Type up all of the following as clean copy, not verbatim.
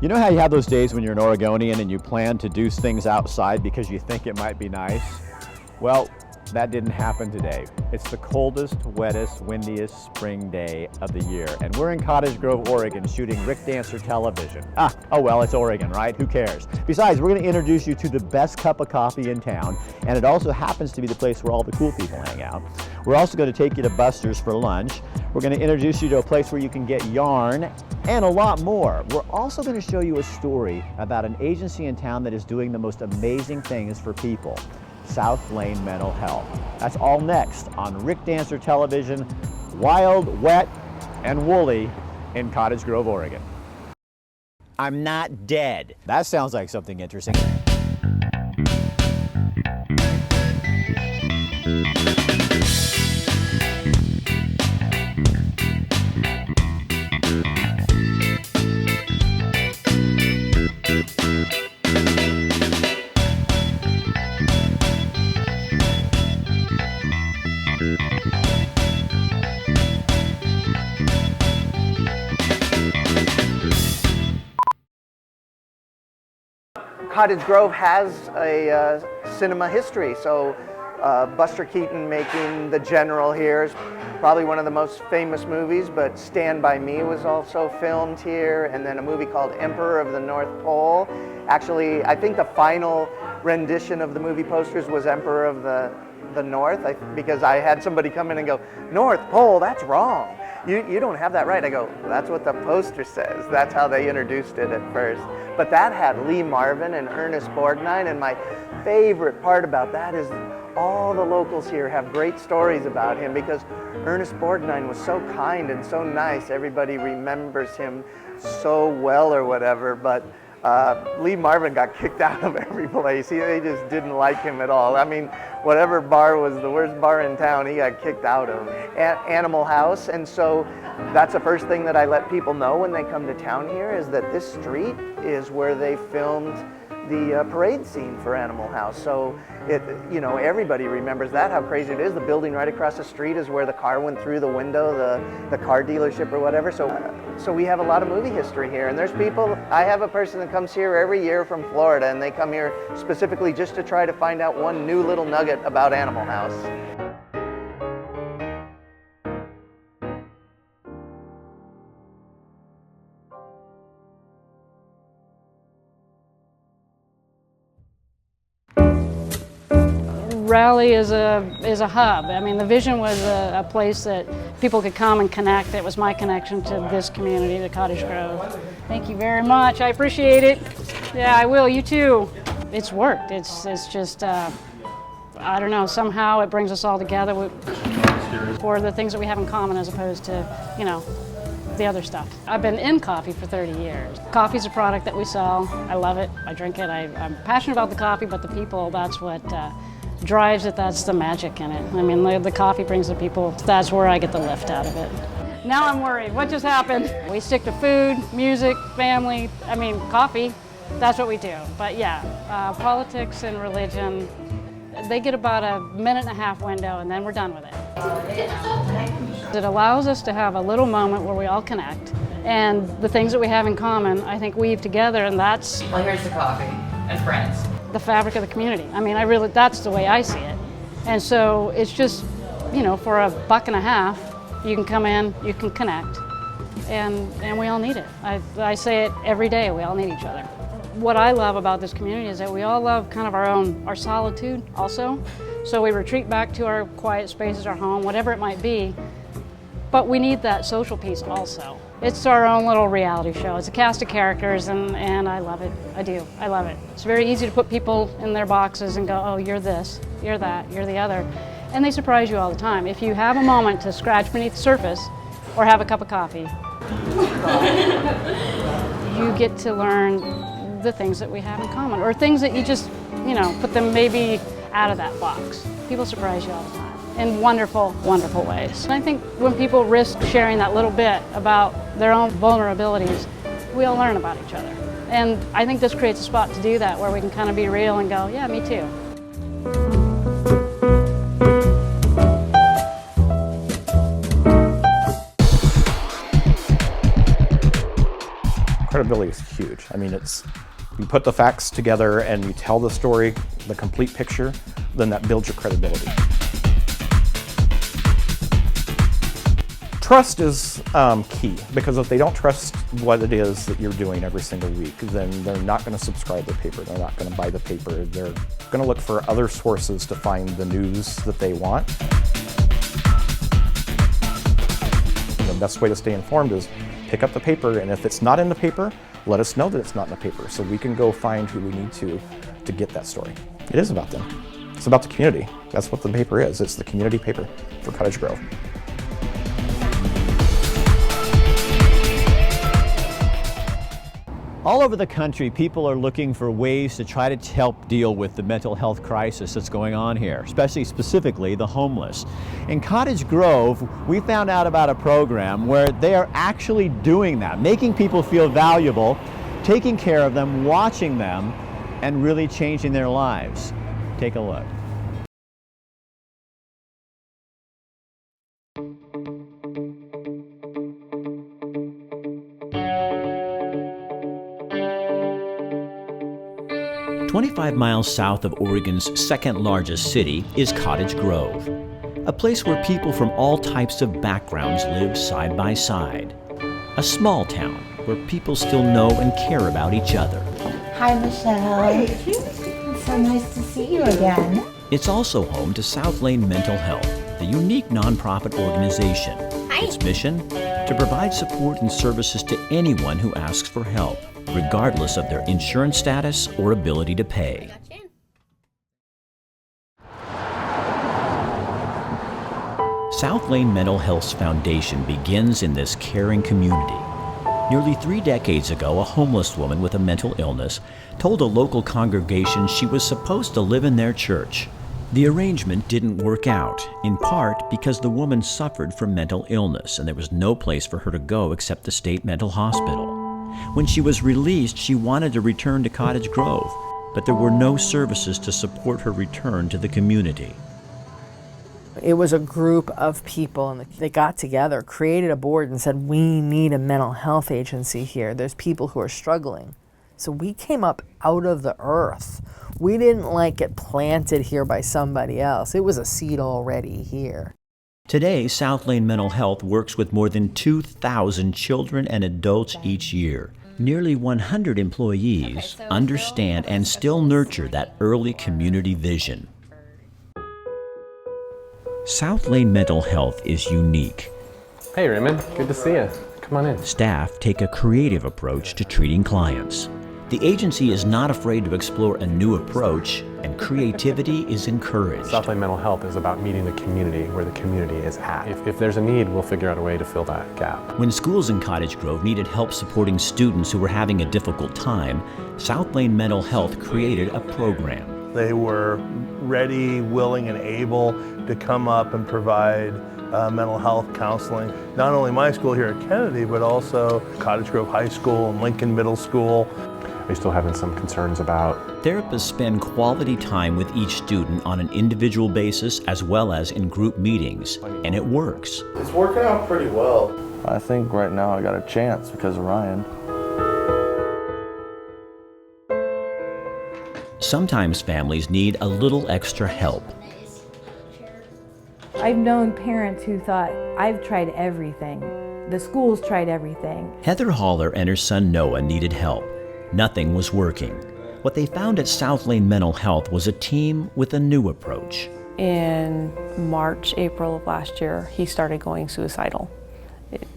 You know how you have those days when you're an Oregonian and you plan to do things outside because you think it might be nice? Well, that didn't happen today. It's the coldest, wettest, windiest spring day of the year, and we're in Cottage Grove, Oregon, shooting Rick Dancer television. Oh well, it's Oregon, right? Who cares? Besides, we're going to introduce you to the best cup of coffee in town, and it also happens to be the place where all the cool people hang out. We're also going to take you to Buster's for lunch. We're going to introduce you to a place where you can get yarn and a lot more. We're also going to show you a story about an agency in town that is doing the most amazing things for people. South Lane Mental Health. That's all next on Rick Dancer Television, wild, wet, and woolly in Cottage Grove, Oregon. I'm not dead. That sounds like something interesting. Cottage Grove has a cinema history, so Buster Keaton making The General here is probably one of the most famous movies, but Stand By Me was also filmed here, and then a movie called Emperor of the North Pole. Actually, I think the final rendition of the movie posters was Emperor of the North, because I had somebody come in and go, North Pole, that's wrong. You don't have that right. I go, that's what the poster says. That's how they introduced it at first. But that had Lee Marvin and Ernest Borgnine, and my favorite part about that is all the locals here have great stories about him because Ernest Borgnine was so kind and so nice. Everybody remembers him so well or whatever, but Lee Marvin got kicked out of every place. They just didn't like him at all. I mean, whatever bar was the worst bar in town, he got kicked out of. Animal House, and so that's the first thing that I let people know when they come to town here is that this street is where they filmed the parade scene for Animal House. So everybody remembers that, how crazy it is. The building right across the street is where the car went through the window, the car dealership or whatever. So we have a lot of movie history here, and there's people. I have a person that comes here every year from Florida, and they come here specifically just to try to find out one new little nugget about Animal House. Raleigh is a hub. I mean, the vision was a place that people could come and connect. It was my connection to this community, the Cottage Grove. Thank you very much. I appreciate it. Yeah, I will. You too. It's worked. It's just, I don't know, somehow it brings us all together for the things that we have in common as opposed to, the other stuff. I've been in coffee for 30 years. Coffee's a product that we sell. I love it. I drink it. I'm passionate about the coffee, but the people, that's what drives it. That's the magic in it. I mean, the coffee brings the people. That's where I get the lift out of it. Now I'm worried. What just happened? We stick to food, music, family, coffee. That's what we do. But yeah, politics and religion, they get about a minute-and-a-half window and then we're done with it. It allows us to have a little moment where we all connect, and the things that we have in common, I think, weave together, and that's... Well, here's the coffee and friends. The fabric of the community. I mean, that's the way I see it. And so it's just, for $1.50, you can come in, you can connect, and we all need it. I say it every day, we all need each other. What I love about this community is that we all love kind of our solitude also. So we retreat back to our quiet spaces, our home, whatever it might be, but we need that social piece also. It's our own little reality show. It's a cast of characters, and I love it. I do. I love it. It's very easy to put people in their boxes and go, oh, you're this, you're that, you're the other. And they surprise you all the time. If you have a moment to scratch beneath the surface or have a cup of coffee, you get to learn the things that we have in common, or things that you just, put them maybe out of that box. People surprise you all the time in wonderful, wonderful ways. And I think when people risk sharing that little bit about their own vulnerabilities, we all learn about each other. And I think this creates a spot to do that, where we can kind of be real and go, yeah, me too. credibility is huge. I mean, you put the facts together and you tell the story, the complete picture, then that builds your credibility. Trust is key, because if they don't trust what it is that you're doing every single week, then they're not going to subscribe to the paper, they're not going to buy the paper, they're going to look for other sources to find the news that they want. The best way to stay informed is pick up the paper, and if it's not in the paper, let us know that it's not in the paper so we can go find who we need to get that story. It is about them. It's about the community. That's what the paper is. It's the community paper for Cottage Grove. All over the country, people are looking for ways to try to help deal with the mental health crisis that's going on here, specifically the homeless. In Cottage Grove, we found out about a program where they are actually doing that, making people feel valuable, taking care of them, watching them, and really changing their lives. Take a look. "25 miles south of Oregon's second largest city is Cottage Grove, a place where people from all types of backgrounds live side by side. A small town where people still know and care about each other. Hi, Michelle. It's so nice to see you again. It's also home to South Lane Mental Health, the unique nonprofit organization. Its mission? To provide support and services to anyone who asks for help, regardless of their insurance status or ability to pay. South Lane Mental Health's foundation begins in this caring community. Nearly 3 decades ago, a homeless woman with a mental illness told a local congregation she was supposed to live in their church. The arrangement didn't work out, in part because the woman suffered from mental illness and there was no place for her to go except the state mental hospital. When she was released, she wanted to return to Cottage Grove, but there were no services to support her return to the community. It was a group of people, and they got together, created a board, and said, we need a mental health agency here. There's people who are struggling. So we came up out of the earth. We didn't get planted here by somebody else. It was a seed already here. Today, South Lane Mental Health works with more than 2,000 children and adults each year. Nearly 100 employees understand and still nurture that early community vision. South Lane Mental Health is unique. Hey Raymond, good to see you. Come on in. Staff take a creative approach to treating clients. The agency is not afraid to explore a new approach, and creativity is encouraged. South Lane Mental Health is about meeting the community where the community is at. If there's a need, we'll figure out a way to fill that gap. When schools in Cottage Grove needed help supporting students who were having a difficult time, South Lane Mental Health created a program. They were ready, willing, and able to come up and provide mental health counseling. Not only my school here at Kennedy, but also Cottage Grove High School and Lincoln Middle School. Are you still having some concerns about? Therapists spend quality time with each student on an individual basis as well as in group meetings, and it works. It's working out pretty well. I think right now I got a chance because of Ryan. Sometimes families need a little extra help. I've known parents who thought, I've tried everything. The school's tried everything. Heather Haller and her son Noah needed help. Nothing was working. What they found at South Lane Mental Health was a team with a new approach. In March, April of last year, he started going suicidal.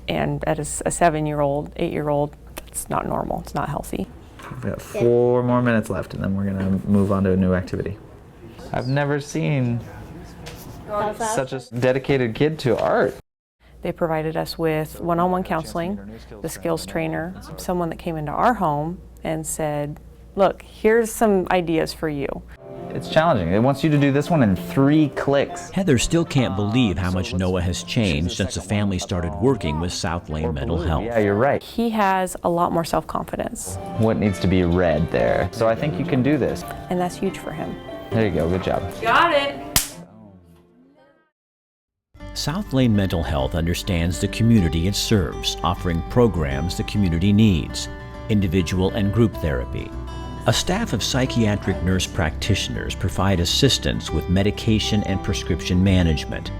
And at a 7-year-old, 8-year-old, that's not normal, it's not healthy. We've got 4 more minutes left and then we're gonna move on to a new activity. I've never seen such a dedicated kid to art. They provided us with one-on-one counseling, the skills trainer, someone that came into our home and said, look, here's some ideas for you. It's challenging. It wants you to do this one in 3 clicks. Heather still can't believe how much Noah has changed since the family started working with South Lane Mental Health. Yeah, you're right. He has a lot more self-confidence. What needs to be read there? So I think you can do this. And that's huge for him. There you go, good job. Got it! South Lane Mental Health understands the community it serves, offering programs the community needs. individual and group therapy. A staff of psychiatric nurse practitioners provide assistance with medication and prescription management.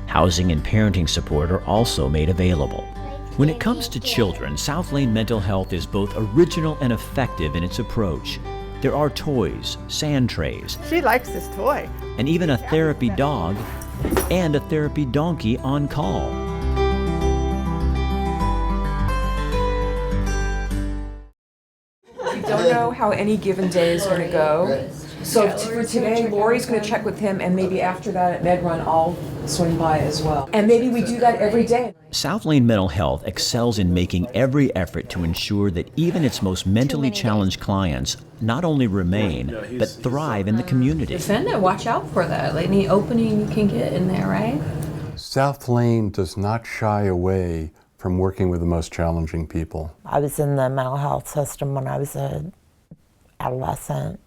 Housing and parenting support are also made available. When it comes to children, South Lane Mental Health is both original and effective in its approach. There are toys, sand trays, She likes this toy. and even a therapy dog and a therapy donkey on call. We don't know how any given day is going to go. So for today, Lori's going to check with him, and maybe after that at Med Run, I'll swing by as well. And maybe we do that every day. South Lane Mental Health excels in making every effort to ensure that even its most mentally challenged clients not only remain, but thrive in the community. Defendant, watch out for that. Like, any opening you can get in there, right? South Lane does not shy away from working with the most challenging people. I was in the mental health system when I was an adolescent.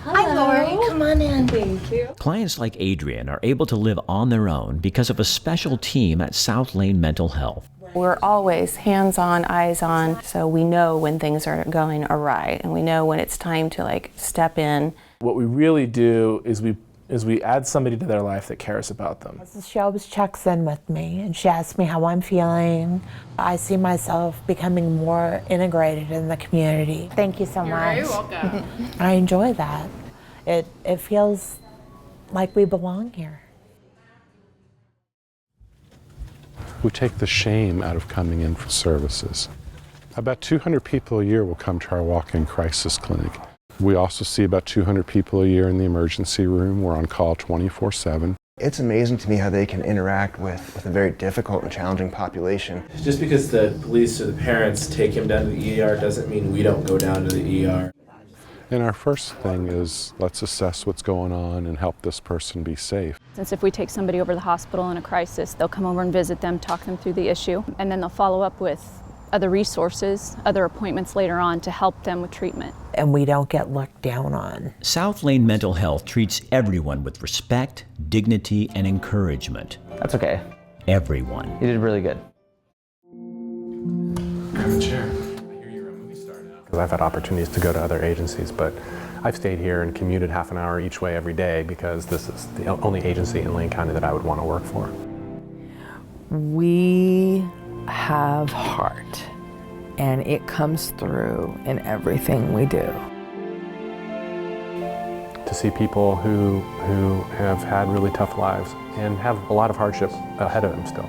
Hi, Lori. Come on in. Thank you. Clients like Adrian are able to live on their own because of a special team at South Lane Mental Health. We're always hands-on, eyes-on, so we know when things are going awry, and we know when it's time to step in. What we really do is we add somebody to their life that cares about them. She always checks in with me and she asks me how I'm feeling. I see myself becoming more integrated in the community. Thank you so much. You're very welcome. I enjoy that. It feels like we belong here. We take the shame out of coming in for services. About 200 people a year will come to our walk-in crisis clinic. We also see about 200 people a year in the emergency room. We're on call 24/7. It's amazing to me how they can interact with a very difficult and challenging population. Just because the police or the parents take him down to the ER doesn't mean we don't go down to the ER. And our first thing is, let's assess what's going on and help this person be safe. Since if we take somebody over to the hospital in a crisis, they'll come over and visit them, talk them through the issue, and then they'll follow up with other resources, other appointments later on to help them with treatment. And we don't get looked down on. South Lane Mental Health treats everyone with respect, dignity, and encouragement. That's okay. Everyone. You did really good. Grab a chair. Because I've had opportunities to go to other agencies, but I've stayed here and commuted half an hour each way every day because this is the only agency in Lane County that I would want to work for. We have heart, and it comes through in everything we do. To see people who have had really tough lives and have a lot of hardship ahead of them still,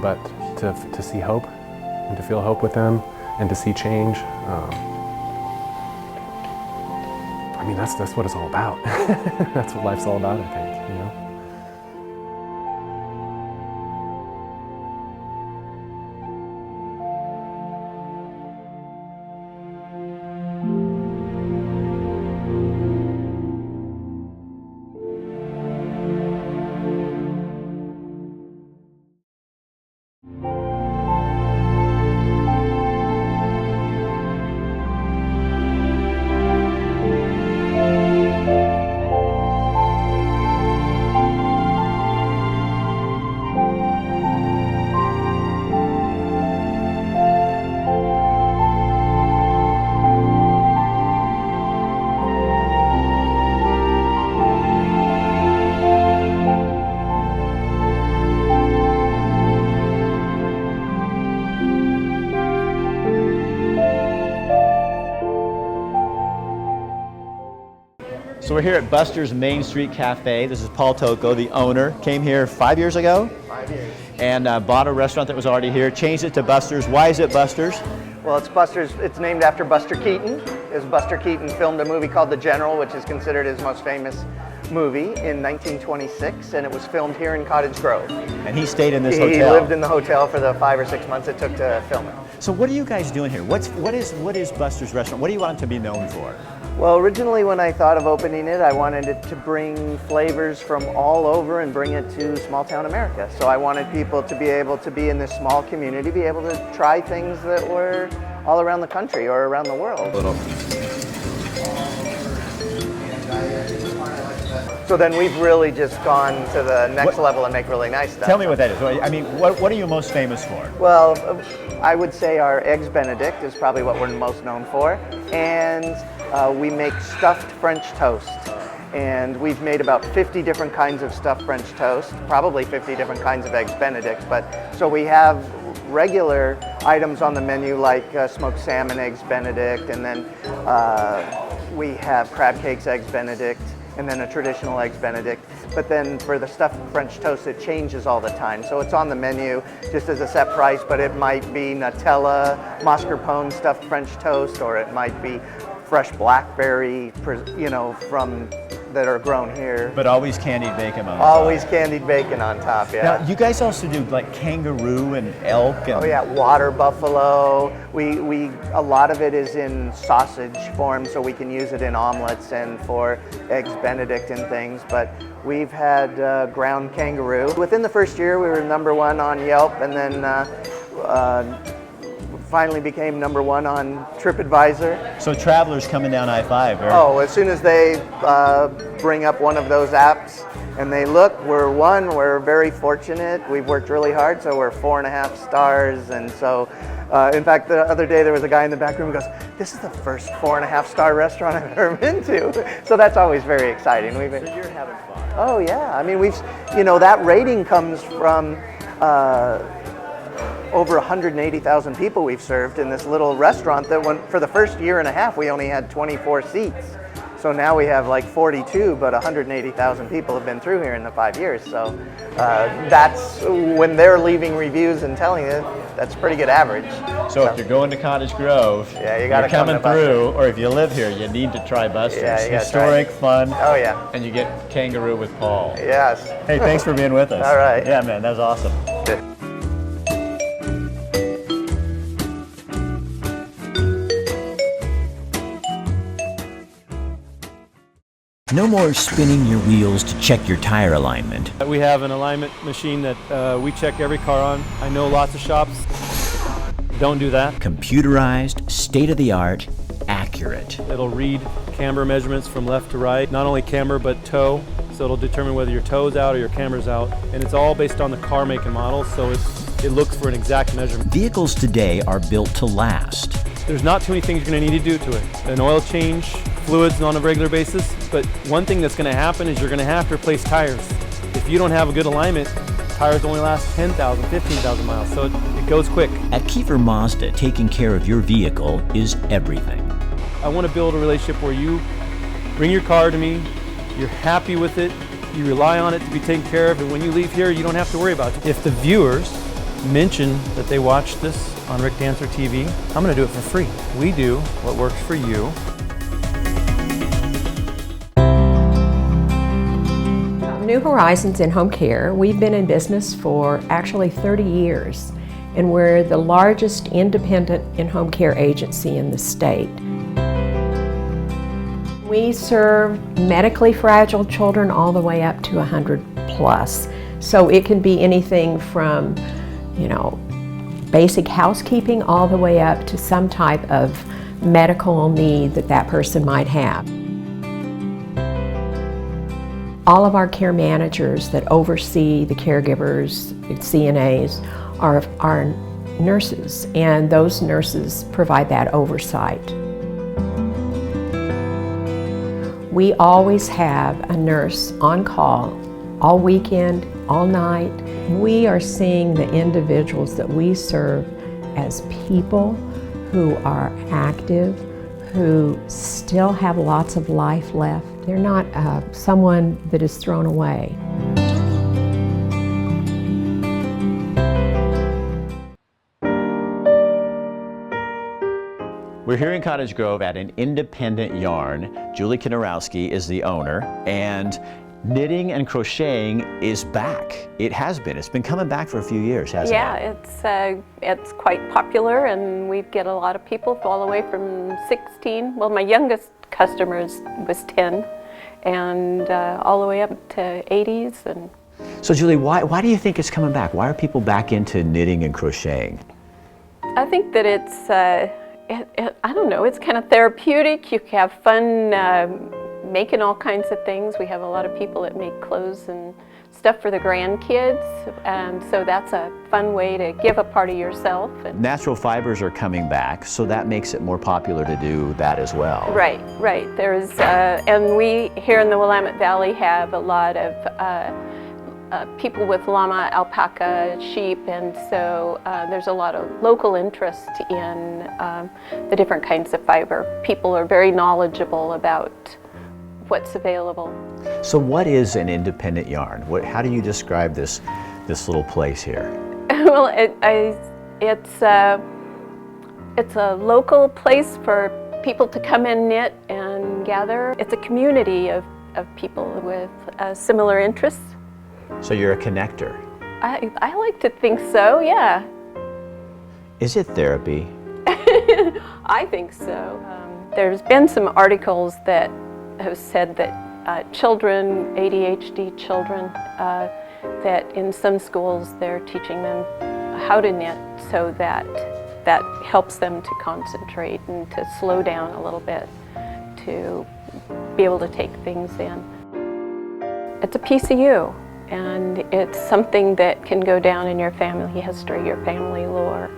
but to see hope and to feel hope with them and to see change, I mean, that's what it's all about. That's what life's all about, I think, you know? So we're here at Buster's Main Street Cafe. This is Paul Tocco, the owner. Came here 5 years ago. 5 years. And bought a restaurant that was already here, changed it to Buster's. Why is it Buster's? Well, it's Buster's. It's named after Buster Keaton. As Buster Keaton filmed a movie called The General, which is considered his most famous movie in 1926, and it was filmed here in Cottage Grove. And he stayed in this He hotel. lived in the hotel for the 5 or 6 months it took to film it. So what are you guys doing here? What is Buster's restaurant? What do you want it to be known for? Well, originally when I thought of opening it, I wanted it to bring flavors from all over and bring it to small town America. So I wanted people to be able to be in this small community, be able to try things that were all around the country or around the world. So then we've really just gone to the next level and make really nice stuff. Tell me what that is. I mean, what are you most famous for? Well, I would say our Eggs Benedict is probably what we're most known for. And we make stuffed French toast. And we've made about 50 different kinds of stuffed French toast, probably 50 different kinds of Eggs Benedict. So we have regular items on the menu like smoked salmon Eggs Benedict, and then we have crab cakes Eggs Benedict, and then a traditional Eggs Benedict. But then for the stuffed French toast, it changes all the time. So it's on the menu just as a set price, but it might be Nutella, mascarpone stuffed French toast, or it might be fresh blackberry, from that are grown here. But always candied bacon on top. Always candied bacon on top, yeah. Now, you guys also do like kangaroo and elk and... Oh yeah, water buffalo. A lot of it is in sausage form, so we can use it in omelets and for Eggs Benedict and things, but we've had ground kangaroo. Within the first year, we were #1 on Yelp, and then finally became #1 on TripAdvisor. So travelers coming down I-5. Oh, as soon as they bring up one of those apps and they look, we're very fortunate. We've worked really hard, so we're 4.5 stars. And so, in fact, the other day there was a guy in the back room who goes, "This is the first 4.5-star restaurant I've ever been to." So that's always very exciting. So you're having fun. Oh yeah, I mean, that rating comes from over 180,000 people we've served in this little restaurant that for the first year and a half, we only had 24 seats. So now we have like 42, but 180,000 people have been through here in the 5 years. So that's when they're leaving reviews and telling you, that's a pretty good average. So if you're going to Cottage Grove, yeah, you gotta you're coming come to through, or if you live here, you need to try Buster's. Yeah, you gotta Historic, try it. fun. Oh yeah. And you get kangaroo with Paul. Yes. Hey, thanks for being with us. All right. Yeah, man, that was awesome. Good. No more spinning your wheels to check your tire alignment. We have an alignment machine that we check every car on. I know lots of shops don't do that. Computerized, state-of-the-art, accurate. It'll read camber measurements from left to right, not only camber but toe, so it'll determine whether your toe's out or your camber's out. And it's all based on the car make and model, so it looks for an exact measurement. Vehicles today are built to last. There's not too many things you're going to need to do to it. An oil change, fluids on a regular basis, but one thing that's going to happen is you're going to have to replace tires. If you don't have a good alignment, tires only last 10,000, 15,000 miles, so it goes quick. At Kiefer Mazda, taking care of your vehicle is everything. I want to build a relationship where you bring your car to me, you're happy with it, you rely on it to be taken care of, and when you leave here, you don't have to worry about it. If the viewers mention that they watch this on Rick Dancer TV, I'm going to do it for free. We do what works for you. New Horizons in Home Care, we've been in business for actually 30 years, and we're the largest independent in-home care agency in the state. We serve medically fragile children all the way up to 100 plus. So it can be anything from, basic housekeeping all the way up to some type of medical need that person might have. All of our care managers that oversee the caregivers, the CNAs, are nurses, and those nurses provide that oversight. We always have a nurse on call all weekend, all night. We are seeing the individuals that we serve as people who are active, who still have lots of life left. They're not someone that is thrown away. We're here in Cottage Grove at an independent yarn. Julie Kinorowski is the owner, and knitting and crocheting is back. It has been. It's been coming back for a few years, hasn't it? Yeah, it's quite popular, and we get a lot of people all the way from 16. Well, my youngest customer was 10, and all the way up to 80s. And so, Julie, why do you think it's coming back? Why are people back into knitting and crocheting? I think that it's I don't know. It's kind of therapeutic. You have fun making all kinds of things. We have a lot of people that make clothes and stuff for the grandkids, and so that's a fun way to give a part of yourself. Natural fibers are coming back, so that makes it more popular to do that as well. Right. There's, and we here in the Willamette Valley have a lot of people with llama, alpaca, sheep, and so there's a lot of local interest in the different kinds of fiber. People are very knowledgeable about what's available. So what is an independent yarn? How do you describe this little place here? Well, it's a local place for people to come and knit and gather. It's a community of people with similar interests. So you're a connector. I like to think so, yeah. Is it therapy? I think so. There's been some articles that have said that children, ADHD children, that in some schools they're teaching them how to knit so that helps them to concentrate and to slow down a little bit, to be able to take things in. It's a piece of you, and it's something that can go down in your family history, your family lore.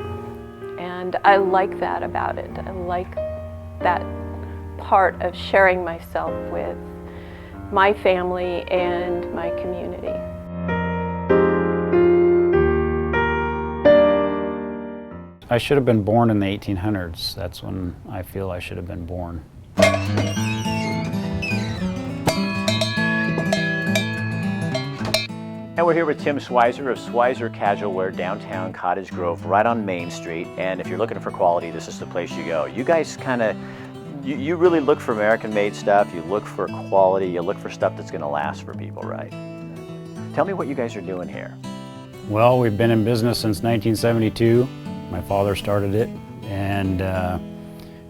And I like that about it. I like that part of sharing myself with my family and my community. I should have been born in the 1800s. That's when I feel I should have been born. And we're here with Tim Schweizer of Schweizer Casual Wear, downtown Cottage Grove, right on Main Street. And if you're looking for quality, this is the place you go. You guys you really look for American-made stuff, you look for quality, you look for stuff that's going to last for people, right? Tell me what you guys are doing here. Well, we've been in business since 1972. My father started it, and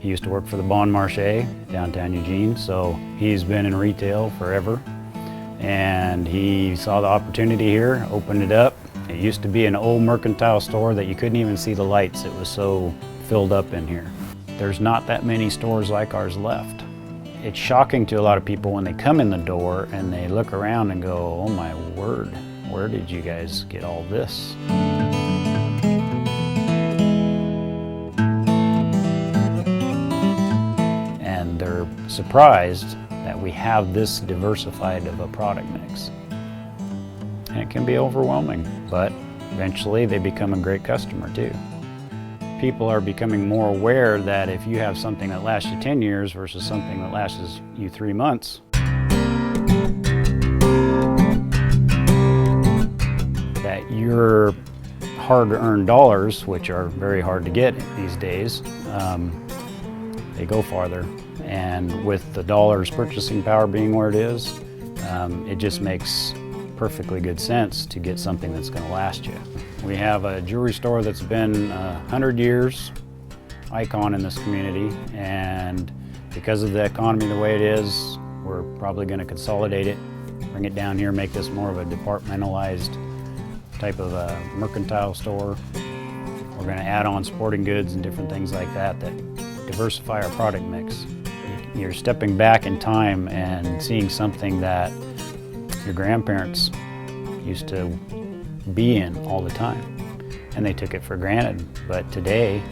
he used to work for the Bon Marché, downtown Eugene, so he's been in retail forever. And he saw the opportunity here, opened it up. It used to be an old mercantile store that you couldn't even see the lights. It was so filled up in here. There's not that many stores like ours left. It's shocking to a lot of people when they come in the door and they look around and go, oh my word, where did you guys get all this? And they're surprised that we have this diversified of a product mix. And it can be overwhelming, but eventually they become a great customer too. People are becoming more aware that if you have something that lasts you 10 years versus something that lasts you 3 months, that your hard-earned dollars, which are very hard to get these days, they go farther. And with the dollar's purchasing power being where it is, it just makes perfectly good sense to get something that's going to last you. We have a jewelry store that's been 100 years, icon in this community, and because of the economy the way it is, we're probably going to consolidate it, bring it down here, make this more of a departmentalized type of a mercantile store. We're going to add on sporting goods and different things like that diversify our product mix. You're stepping back in time and seeing something that your grandparents used to be in all the time, and they took it for granted. But today,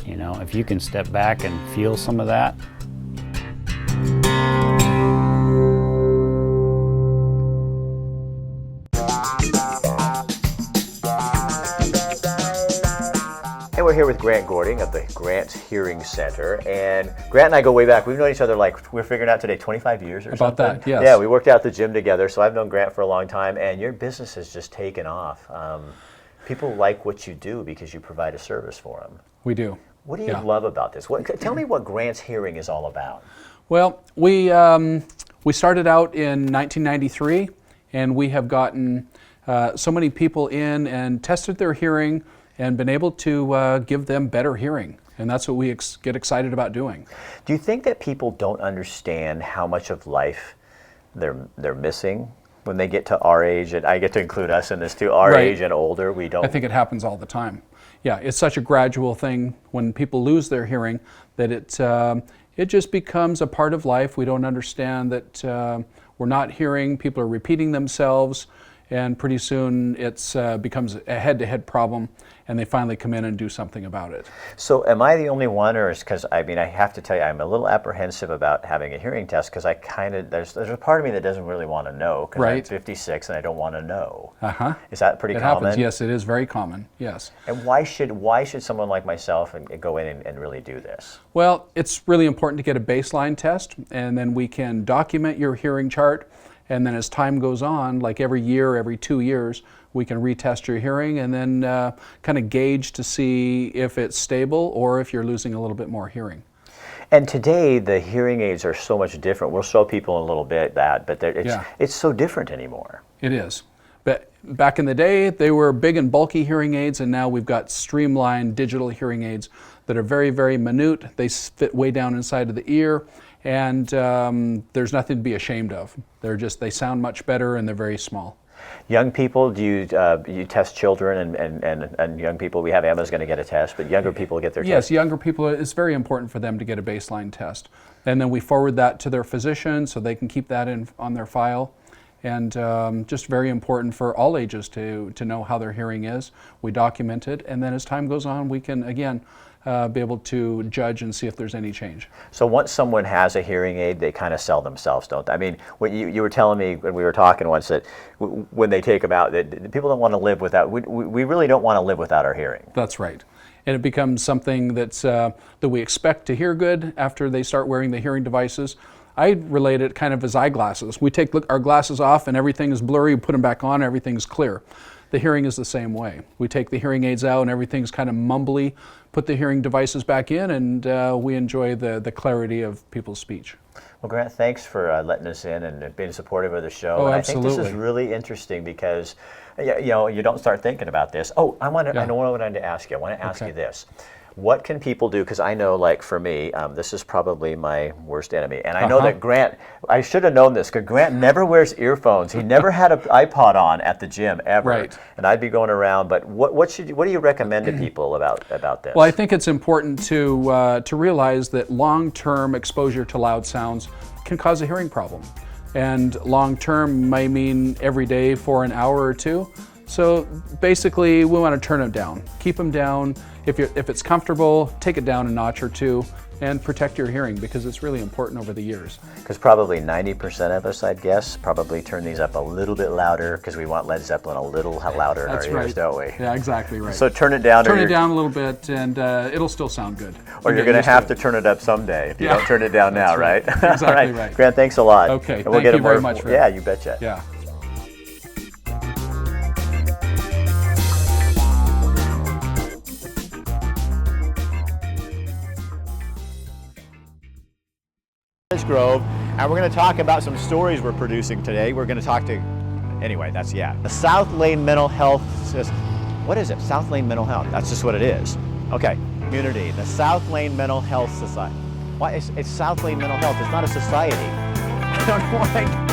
you know, if you can step back and feel some of that, And we're here with Grant Gording of the Grant Hearing Center. And Grant and I go way back. We've known each other, like, we're figuring out today, 25 years or something. About that, yes. Yeah, we worked out at the gym together, so I've known Grant for a long time, and your business has just taken off. People like what you do because you provide a service for them. We do. What do you love about this? Tell me what Grant's Hearing is all about. Well, we started out in 1993, and we have gotten so many people in and tested their hearing and been able to give them better hearing. And that's what we get excited about doing. Do you think that people don't understand how much of life they're missing when they get to our age? And I get to include us in this too, our age and older, we don't. I think it happens all the time. Yeah, it's such a gradual thing when people lose their hearing that it just becomes a part of life. We don't understand that we're not hearing, people are repeating themselves, and pretty soon it becomes a head-to-head problem, and they finally come in and do something about it. So am I the only one, or is, because I mean, I have to tell you, I'm a little apprehensive about having a hearing test, because I kind of, there's a part of me that doesn't really want to know, because I'm 56 and I don't want to know. Is that pretty common? Happens. Yes, it is very common, yes. And why should someone like myself go in and really do this? Well, it's really important to get a baseline test, and then we can document your hearing chart, and then as time goes on, like every year, every 2 years, we can retest your hearing and then kind of gauge to see if it's stable or if you're losing a little bit more hearing. And today, the hearing aids are so much different. We'll show people in a little bit that, but it's so different anymore. It is. But back in the day, they were big and bulky hearing aids, and now we've got streamlined digital hearing aids that are very, very minute. They fit way down inside of the ear, and there's nothing to be ashamed of. They sound much better, and they're very small. Young people, do you test children and young people? We have Emma's going to get a test, but younger people get their test. Yes, younger people, it's very important for them to get a baseline test. And then we forward that to their physician so they can keep that on their file. And just very important for all ages to know how their hearing is. We document it, and then as time goes on, we can, again, be able to judge and see if there's any change. So once someone has a hearing aid, they kind of sell themselves, don't they? I mean, what you were telling me when we were talking once that when they take them out, that people don't want to live without, we really don't want to live without our hearing. That's right. And it becomes something that's, that we expect to hear good after they start wearing the hearing devices. I relate it kind of as eyeglasses. We take our glasses off and everything is blurry, we put them back on, everything's clear. The hearing is the same way. We take the hearing aids out and everything's kind of mumbly, put the hearing devices back in, and we enjoy the clarity of people's speech. Well, Grant, thanks for letting us in and being supportive of the show. Oh, and absolutely. I think this is really interesting because you don't start thinking about this. Oh, I know what I wanted to ask you. I want to ask you this. What can people do? Because I know, like for me, this is probably my worst enemy. And I know that Grant, I should have known this, because Grant never wears earphones. He never had an iPod on at the gym, ever. Right. And I'd be going around, but what do you recommend to people about this? Well, I think it's important to realize that long-term exposure to loud sounds can cause a hearing problem. And long-term may mean every day for an hour or two. So basically, we want to turn them down. Keep them down. If it's comfortable, take it down a notch or two and protect your hearing, because it's really important over the years. Because probably 90% of us, I'd guess, probably turn these up a little bit louder because we want Led Zeppelin a little louder in our ears, don't we? Yeah, exactly right. So turn it down. Turn it down a little bit and it'll still sound good. Or you're going to have to turn it up someday if you don't turn it down now, right? Exactly right. Grant, thanks a lot. Okay, and we'll thank you very much. Yeah, you betcha. Yeah. Cottage Grove, and we're going to talk about some stories we're producing today. We're going to talk to, anyway, the South Lane Mental Health System. What is it? South Lane Mental Health. That's just what it is. Okay, community, the South Lane Mental Health Society. Why? It's South Lane Mental Health. It's not a society. I don't know why.